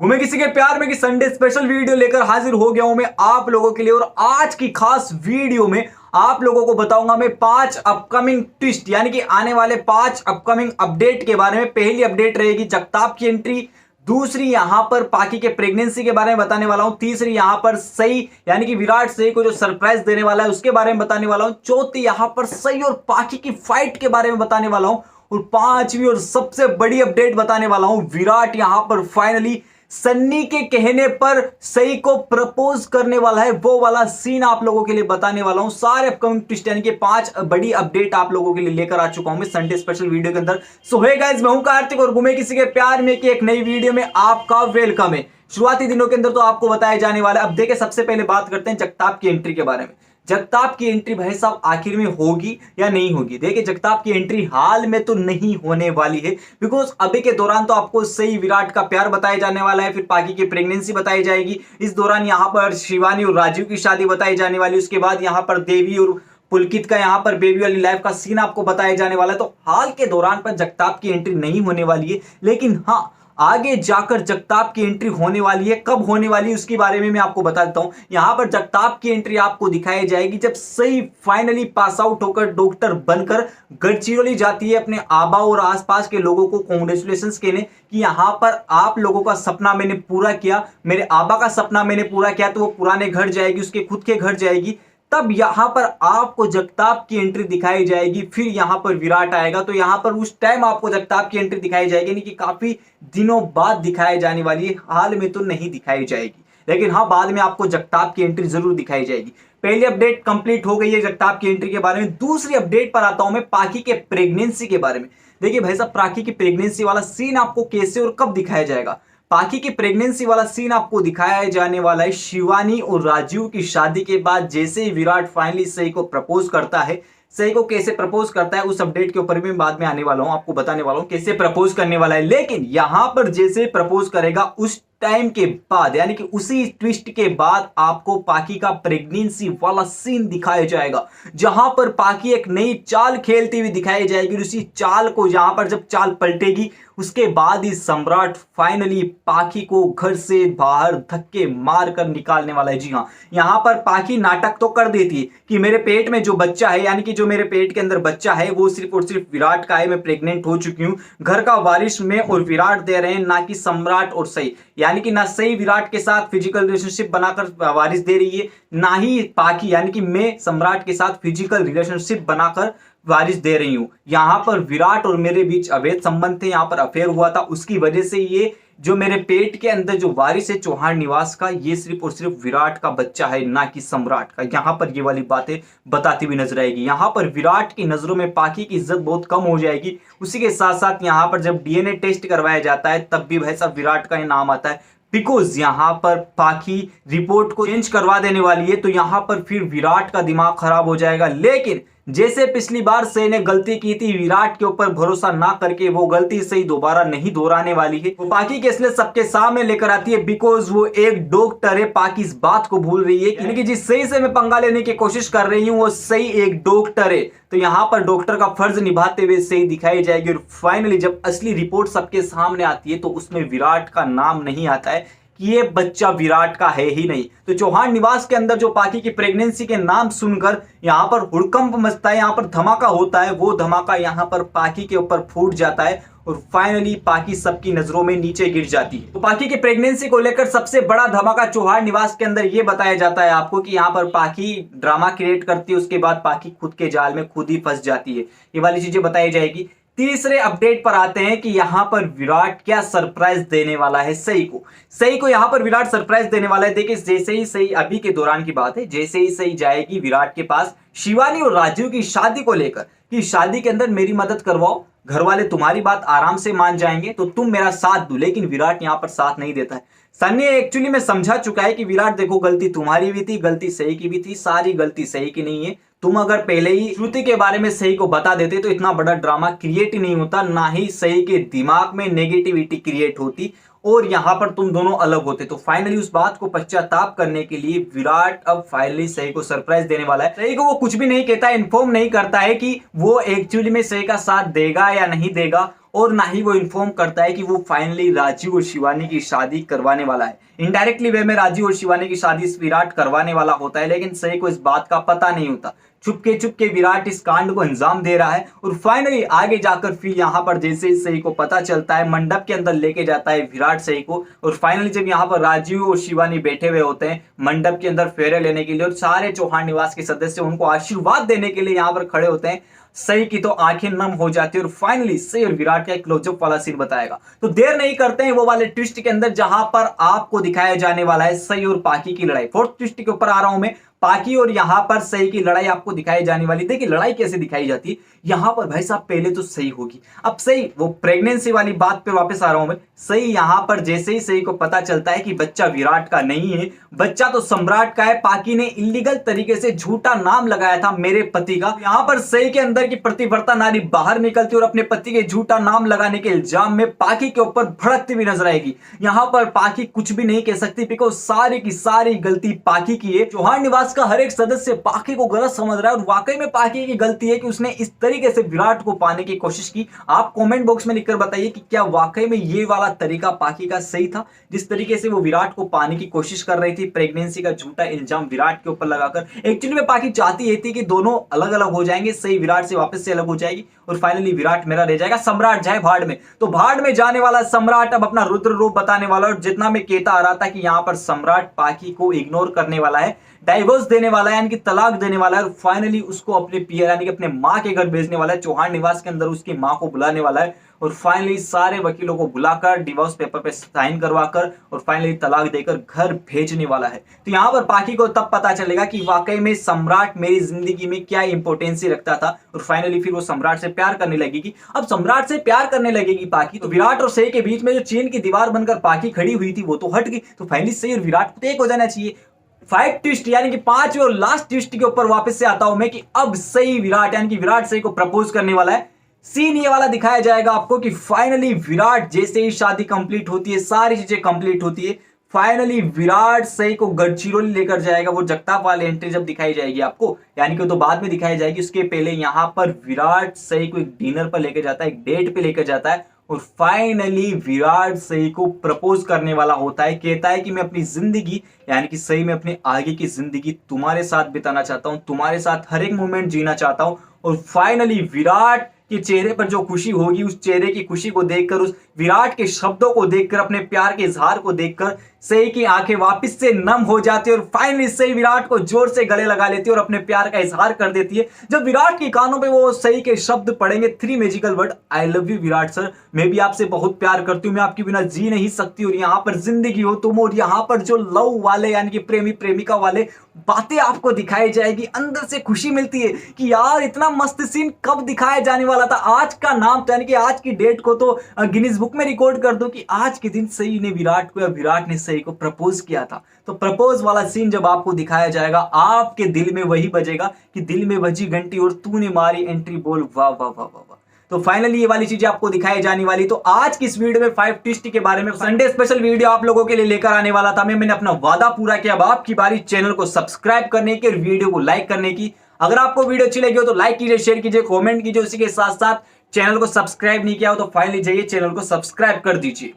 घूमे किसी के प्यार में कि संडे स्पेशल वीडियो लेकर हाजिर हो गया हूं मैं आप लोगों के लिए। और आज की खास वीडियो में आप लोगों को बताऊंगा मैं 5 अपकमिंग ट्विस्ट यानी कि आने वाले 5 अपकमिंग अपडेट के बारे में। पहली अपडेट रहेगी जगताप की एंट्री, दूसरी यहां पर पाकी के प्रेगनेंसी के बारे में बताने वाला हूं, तीसरी यहां पर सही यानी कि विराट सही को जो सरप्राइज देने वाला है उसके बारे में बताने वाला हूं, चौथी यहां पर सही और पाकी की फाइट के बारे में बताने वाला हूं, और पांचवी और सबसे बड़ी अपडेट बताने वाला हूं, विराट यहां पर फाइनली सन्नी के कहने पर सही को प्रपोज करने वाला है। वो वाला सीन आप लोगों के लिए बताने वाला हूं। सारे अपकमिंग ट्विस्ट यानी कि 5 बड़ी अपडेट आप लोगों के लिए लेकर आ चुका हूं मैं संडे स्पेशल वीडियो के अंदर। सो हे गाइस, मैं हूं कार्तिक और घूमे किसी के प्यार में कि एक नई वीडियो में आपका वेलकम है। शुरुआती दिनों के अंदर तो आपको बताया जाने वाला है। अब देखिए, सबसे पहले बात करते हैं जगताप की एंट्री के बारे में। जगताप की एंट्री भाई साहब आखिर में होगी या नहीं होगी? देखिए, जगताप की एंट्री हाल में तो नहीं होने वाली है, बिकॉज अभी के दौरान तो आपको सही विराट का प्यार बताया जाने वाला है, फिर पाकी की प्रेगनेंसी बताई जाएगी, इस दौरान यहां पर शिवानी और राजीव की शादी बताई जाने वाली, उसके बाद यहां पर देवी और पुलकित का यहां पर बेबी वाली लाइफ का सीन आपको बताया जाने वाला है। तो हाल के दौरान पर जगताप की एंट्री नहीं होने वाली है, लेकिन हाँ, आगे जाकर जगताप की एंट्री होने वाली है। कब होने वाली है उसके बारे में मैं आपको बता देता हूं। यहां पर जगताप की एंट्री आपको दिखाई जाएगी जब सही फाइनली पास आउट होकर डॉक्टर बनकर गढ़चिरौली जाती है अपने आबा और आसपास के लोगों को कांग्रेचुलेशंस कहने कि यहां पर आप लोगों का सपना मैंने पूरा किया, मेरे आबा का सपना मैंने पूरा किया। तो वो पुराने घर जाएगी, उसके खुद के घर जाएगी, तब यहां पर आपको जगताप की एंट्री दिखाई जाएगी। फिर यहां पर विराट आएगा, तो यहां पर उस टाइम आपको जगताप की एंट्री दिखाई जाएगी, यानी कि काफी दिनों बाद दिखाई जाने वाली है। हाल में तो नहीं दिखाई जाएगी, लेकिन हाँ, बाद में आपको जगताप की एंट्री जरूर दिखाई जाएगी। पहली अपडेट कंप्लीट हो गई है जगताप की एंट्री के बारे में। दूसरी अपडेट पर आता हूं मैं पाकी के प्रेगनेंसी के बारे में। देखिए भाई साहब, पाकी की प्रेगनेंसी वाला सीन आपको कैसे और कब दिखाया जाएगा? पाकी की प्रेगनेंसी वाला सीन आपको दिखाया जाने वाला है शिवानी और राजीव की शादी के बाद। जैसे ही विराट फाइनली सही को प्रपोज करता है, सही को कैसे प्रपोज करता है उस अपडेट के ऊपर भी बाद में आने वाला हूं, आपको बताने वाला हूं कैसे प्रपोज करने वाला है। लेकिन यहां पर जैसे प्रपोज करेगा उस टाइम के बाद यानी कि उसी ट्विस्ट के बाद आपको पाकी का प्रेगनेंसी वाला सीन दिखाया जाएगा, जहां पर पाकी एक नई चाल खेलती हुई दिखाई जाएगी। उसी चाल को यहां पर जब चाल पलटेगी उसके बाद ही सम्राट फाइनली पाकी को घर से बाहर धक्के मारकर निकालने वाला है। जी हाँ, यहां पर पाकी नाटक तो कर देती है कि मेरे पेट में जो बच्चा है, यानी कि जो मेरे पेट के अंदर बच्चा है वो सिर्फ और सिर्फ विराट का है, मैं प्रेग्नेंट हो चुकी हूं, घर का वारिस में और विराट दे रहे हैं, ना कि सम्राट और सही। यानी कि ना सही विराट के साथ फिजिकल रिलेशनशिप बनाकर वारिस दे रही है, ना ही पाकी यानी कि मैं सम्राट के साथ फिजिकल रिलेशनशिप बनाकर वारिस दे रही हूं। यहां पर विराट और मेरे बीच अवैध संबंध थे, यहां पर अफेयर हुआ था, उसकी वजह से ये जो मेरे पेट के अंदर जो वारिस है चौहान निवास का, ये सिर्फ और सिर्फ विराट का बच्चा है, ना कि सम्राट का। यहां पर ये वाली बातें बताती हुई नजर आएगी। यहां पर विराट की नजरों में पाकी की इज्जत बहुत कम हो जाएगी। उसी के साथ साथ यहां पर जब डीएनए टेस्ट करवाया जाता है तब भी भाई साहब विराट का नाम आता है, बिकॉज यहां पर पाकी रिपोर्ट को चेंज करवा देने वाली है। तो यहां पर फिर विराट का दिमाग खराब हो जाएगा। लेकिन जैसे पिछली बार सही ने गलती की थी विराट के ऊपर भरोसा ना करके, वो गलती सही दोबारा नहीं दोहराने वाली है। वो पाकी के इसलिए सबके सामने लेकर आती है बिकॉज वो एक डॉक्टर है। पाकी इस बात को भूल रही है कि जिस सही से मैं पंगा लेने की कोशिश कर रही हूं वो सही एक डॉक्टर है। तो यहां पर डॉक्टर का फर्ज निभाते हुए सही दिखाई जाएगी। और फाइनली जब असली रिपोर्ट सबके सामने आती है तो उसमें विराट का नाम नहीं आता है कि ये बच्चा विराट का है ही नहीं। तो चौहान निवास के अंदर जो पाकी की प्रेगनेंसी के नाम सुनकर यहां पर हुड़कंप मचता है, यहां पर धमाका होता है, वो धमाका यहां पर पाकी के ऊपर फूट जाता है और फाइनली पाकी सबकी नजरों में नीचे गिर जाती है। तो पाकी की प्रेगनेंसी को लेकर सबसे बड़ा धमाका चौहान निवास के अंदर यह बताया जाता है आपको कि यहां पर पाकी ड्रामा क्रिएट करती है, उसके बाद पाकी खुद के जाल में खुद ही फंस जाती है। ये वाली चीजें बताई जाएगी। तीसरे अपडेट पर आते हैं कि यहां पर विराट क्या सरप्राइज देने वाला है सही को। सही को यहां पर विराट सरप्राइज देने वाला है। देखिए, जैसे ही सही, अभी के दौरान की बात है, जैसे ही सही जाएगी विराट के पास शिवानी और राजीव की शादी को लेकर कि शादी के अंदर मेरी मदद करवाओ, घर वाले तुम्हारी बात आराम से मान जाएंगे, तो तुम मेरा साथ दो। लेकिन विराट यहां पर साथ नहीं देता है। सन्नी एक्चुअली में समझा चुका है कि विराट देखो, गलती तुम्हारी भी थी, गलती सही की भी थी, सारी गलती सही की नहीं है। तुम अगर पहले ही श्रुति के बारे में सही को बता देते तो इतना बड़ा ड्रामा क्रिएट ही नहीं होता, ना ही सही के दिमाग में नेगेटिविटी क्रिएट होती और यहां पर तुम दोनों अलग होते। तो फाइनली उस बात को पश्चाताप करने के लिए विराट अब फाइनली सही को सरप्राइज देने वाला है। सही को वो कुछ भी नहीं कहता, इन्फॉर्म नहीं करता है कि वो एक्चुअली में सही का साथ देगा या नहीं देगा, और ना ही वो इन्फॉर्म करता है कि वो फाइनली राजीव और शिवानी की शादी करवाने वाला है। इनडायरेक्टली वे में राजीव और शिवानी की शादी विराट करवाने वाला होता है, लेकिन सही को इस बात का पता नहीं होता। चुपके चुपके विराट इस कांड को अंजाम दे रहा है और फाइनली आगे जाकर फिर यहाँ पर जैसे ही सही को पता चलता है, मंडप के अंदर लेके जाता है विराट सही को। और फाइनली जब यहाँ पर राजीव और शिवानी बैठे हुए होते हैं मंडप के अंदर फेरे लेने के लिए और सारे चौहान निवास के सदस्य उनको आशीर्वाद देने के लिए यहाँ पर खड़े होते हैं, सही की तो आंखें नम हो जाती है और फाइनली सही और विराट का एक क्लोजअप वाला सीन बताएगा। तो देर नहीं करते हैं वो वाले ट्विस्ट के अंदर जहां पर आपको दिखाया जाने वाला है सही और पाकी की लड़ाई। फोर्थ ट्विस्ट के ऊपर आ रहा हूं मैं, पाकी और यहां पर सही की लड़ाई आपको दिखाई जाने वाली। देखिए लड़ाई कैसे दिखाई जाती है यहां पर भाई साहब, पहले तो सही होगी। अब सही वो प्रेगनेंसी वाली बात पे वापस आ रहा हूं मैं। सही यहां पर जैसे ही सही को पता चलता है कि बच्चा विराट का नहीं है, बच्चा तो सम्राट का है, पाकी ने इलीगल तरीके से झूठा नाम लगाया था मेरे पति का। यहां पर सही के अंदर की प्रतिव्रता नारी बाहर निकलती और अपने पति के झूठा नाम लगाने के इल्जाम में पाकी के ऊपर भड़कती हुई नजर आएगी। यहां पर पाकी कुछ भी नहीं कह सकती बिकॉज सारी की सारी गलती पाकी की है। चौहान निवास का हर एक सदस्य पाकी को गलत समझ रहा है और वाकई में पाकी की गलती है कि उसने इस तरीके से विराट को पाने की कोशिश की। आप कमेंट बॉक्स में लिखकर बताइए कि क्या वाकई में ये वाला तरीका पाकी का सही था, जिस तरीके से वो विराट को पाने की कोशिश कर रही थी, प्रेगनेंसी का झूठा इल्जाम विराट के ऊपर लगाकर। एक्चुअली में पाकी चाहती ये थी कि दोनों अलग अलग हो जाएंगे, सही विराट से वापस से अलग हो जाएगी और फाइनली विराट मेरा रह जाएगा, सम्राट जाए भाड़ में। तो भाड़ में जाने वाला सम्राट अब अपना रुद्र रूप बताने वाला। और जितना मैं कहता आ रहा था कि यहां पर सम्राट पाकी को इग्नोर करने वाला है, डाइवोर्स देने वाला है, यानी कि तलाक देने वाला है और फाइनली उसको अपने पियर यानी कि अपने माँ के घर भेजने वाला है। चौहान निवास के अंदर उसकी माँ को बुलाने वाला है और फाइनली सारे वकीलों को बुलाकर डिवोर्स पेपर पे साइन करवाकर और फाइनली तलाक देकर घर भेजने वाला है। तो यहाँ पर पाकी को तब पता चलेगा कि वाकई में सम्राट मेरी जिंदगी में क्या इंपोर्टेंसी रखता था और फाइनली फिर वो सम्राट से प्यार करने लगेगी। अब सम्राट से प्यार करने लगेगी पाकी, तो विराट और सही के बीच में जो चीन की दीवार बनकर पाकी खड़ी हुई थी वो तो हट गई। तो फाइनली सही और विराट को एक हो जाना चाहिए। 5 ट्विस्ट यानी कि 5वें और लास्ट ट्विस्ट के ऊपर वापस से आता हूं मैं कि अब सही विराट यानी कि विराट सही को प्रपोज करने वाला है। सीन ये वाला दिखाया जाएगा आपको कि फाइनली विराट जैसे ही शादी कंप्लीट होती है, सारी चीजें कंप्लीट होती है, फाइनली विराट सही को गढ़चिरौली लेकर जाएगा। वो जगताप वाली एंट्री जब दिखाई जाएगी आपको, यानी कि वो तो बाद में दिखाई जाएगी, उसके पहले यहां पर विराट सही को एक डिनर पर लेकर जाता है, एक डेट पे लेकर जाता है और फाइनली विराट सही को प्रपोज करने वाला होता है। कहता है कि मैं अपनी जिंदगी यानी कि सही में अपनी आगे की जिंदगी तुम्हारे साथ बिताना चाहता हूं, तुम्हारे साथ हर एक मोमेंट जीना चाहता हूं। और फाइनली विराट के चेहरे पर जो खुशी होगी, उस चेहरे की खुशी को देखकर, उस विराट के शब्दों को देखकर, अपने प्यार के इजहार को देखकर सही की आंखें वापस से नम हो जाती है और फाइनली सही विराट को जोर से गले लगा लेती है और अपने प्यार का इजहार कर देती है। जब विराट के कानों पे वो सही के शब्द पड़ेंगे, 3 magical word, I love you Virat sir, मैं भी आपसे बहुत प्यार करती हूँ, मैं आपके बिना जी नहीं सकती और यहाँ पर जिंदगी हो तुम। और यहाँ पर जो लव वाले यानी कि प्रेमी प्रेमिका वाले बातें आपको दिखाई जाएगी, अंदर से खुशी मिलती है कि यार इतना मस्त सीन कब दिखाया जाने वाला था। आज का नाम तो यानी कि आज की डेट को तो गिनीज बुक में रिकॉर्ड कर दो कि आज के दिन सही ने विराट को या विराट ने सही को प्रपोज किया था। तो प्रपोज वाला सीन जब आपको दिखाया जाएगा, आपके दिल में वही बजेगा कि दिल में बजी घंटी और तूने मारी एंट्री बोल वाह वाह वाह वाह वाह। तो फाइनली ये वाली चीजें आपको दिखाई जाने वाली। तो आज की इस वीडियो में 5 ट्विस्ट के बारे में संडे स्पेशल वीडियो आप लोगों के लिए लेकर आने वाला था। मैंने अपना वादा पूरा किया। अब आपकी बारी चैनल को सब्सक्राइब करने की और वीडियो को लाइक करने की। अगर आपको वीडियो अच्छी लगी हो तो लाइक कीजिए, शेयर कीजिए, कमेंट कीजिए। उसी के साथ साथ चैनल को सब्सक्राइब नहीं किया हो तो फाइनली जाइए चैनल को सब्सक्राइब कर दीजिए।